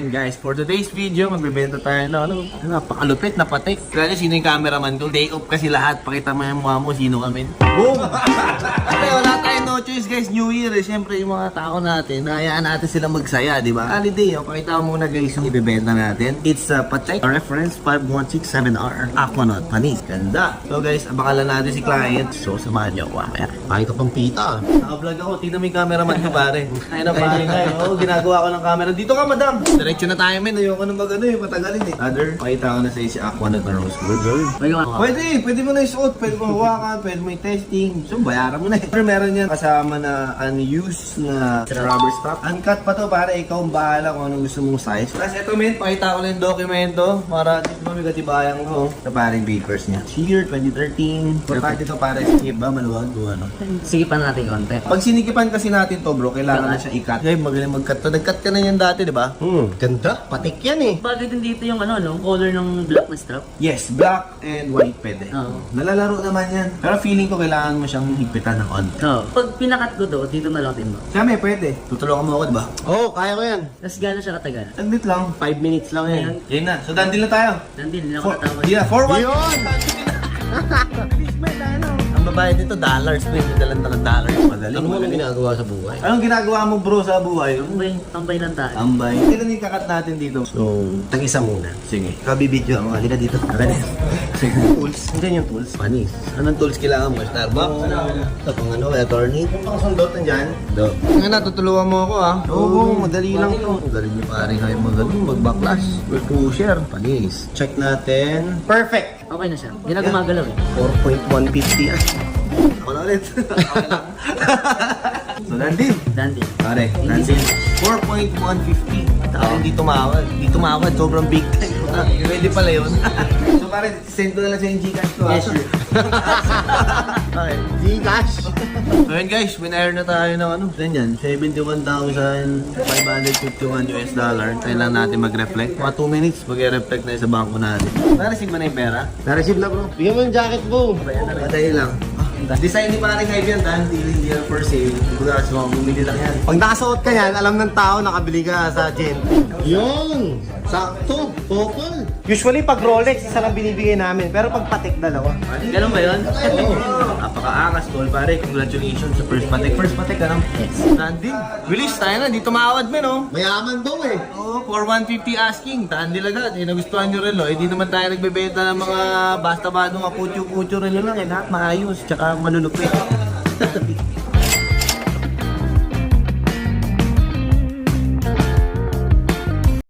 Ayun guys, for today's video, magbibenta tayo na napakalupit na patik. Kaya sino yung cameraman ko? Day off kasi lahat. Pakita mo yung mukha mo, sino kami. Boom! Kasi wala tayong no choice guys, New Year eh. Siyempre yung mga tao natin, hayaan natin sila magsaya, di ba? Holiday, pakita mo muna guys yung ibibenta natin. It's Patek reference 5167R Aquanaut Panis. Ganda! So guys, abakalan natin si client. So samahan niyo ako. Bakit ka pang pita? Naka-vlog ako, tingnan mo yung cameraman ko pare. Ay na pare nga, ginagawa ko ng camera. Dito ka madam! Diretso na tayo men, ayoko nang mag-ano eh, patagalin eh. Other, pakita ko na sa'yo si Aquanaut na rose gold. Pwede mo na isuot, pwede mo hawakan, pwede mo i-testing. So bayaran mo na eh. Pero meron yan kasama na unused na rubber stop. Uncut pa to pare, ikaw ang bahala kung anong gusto mong size. Tapos ito men, pakita ko na yung dokumento para dito mo may katibayang ko. Ito pare yung papers niya. Year 2013. Importante ito pare, skip ba? Maluwag o ano? Sigipan natin konti. Pag sinikipan kasi natin to bro, kailangan na siya i-cut. Ay, magaling mag-cut to. Nag-cut ka na yan dati, di ba? Ganda. Patik yan eh. Bagay din dito yung color ng black na strap. Yes, black and white pwede. Oo. Nalalaro naman yan. Pero feeling ko kailangan mo siyang higpitan ng on. Oo. Pag pinakat ko to, dito na lang din mo. Kami, pwede. Tutulungan mo ako, di ba? Oo, kaya ko yan. Tapos gano'n siya katagal? Saglit lang. 5 minutes lang yan. Yan na. So, dandil na tayo. Nandun, hindi ako natawag. Yeah, forward. Yun! Ang babae dito, dollars. May dalan na ng dollars. Madali. Ano mo nang ginagawa sa buhay? Anong ginagawa mo bro sa buhay? Tambay lang tayo. Ambay. Kailan yung kakat natin dito? So, tag-isa muna. Sige. Kabibidyo ako. Halika dito. Halika dito. Sige. Tools. Hindi yung tools. Panis. Anong tools kailangan mo? Starbucks? Ito pang attorney. Kung pakasundot na dyan. Do. Nga na, tutulungan mo ako ah. Oo, madali lang to. Magaling niyo pare kayo mag-backlash. Pusher. Panis. Check natin. Perfect! Okay na siya. Hindi na gumagalaw eh. 4.150 ah. Ako na ulit. So, nandin. Dandy. Pare, nandin. 4.150. Tao hindi tumawad. Hindi tumawad. Sobrang big time. Pwede pala yun. So pare, send ko na lang sa yung Gcash to. Yes, sure. Okay. Gcash. Ngayon guys, winire na tayo ng ganyan, $71,551 US dollar. Kailangan natin mag-reflect. Mga 2 minutes, mag-reflect na sa bangko natin. Na-receive mo na yung pera? Na-receive na bro. Bigyan mo yung jacket bro. Madali lang. Design ni Paring Hype yan, hindi yan for sale. Bukas mo, bumili lang yan. Pag nakasuot ka yan, alam ng tao nakabili ka sa Gen. Yun! Sakto! Focus! Usually pag Rolex, isa lang binibigay namin. Pero pag Patek, dalawa. Ganun ba yun? Napaka-angas, tol. Pare, congratulations sa first Patek. First Patek, ano? Yes. Nandin. Release tayo na, di tumawad men, oh. Mayaman daw eh. Oo, for 150 asking. Tandil agad. Eh, nagustuhan nyo rin, no? Eh, di naman tayo nagbebenta ng mga basta-bado, mga kutyo-kutyo rin lang. Eh, lahat maayos. Tsaka malulupit.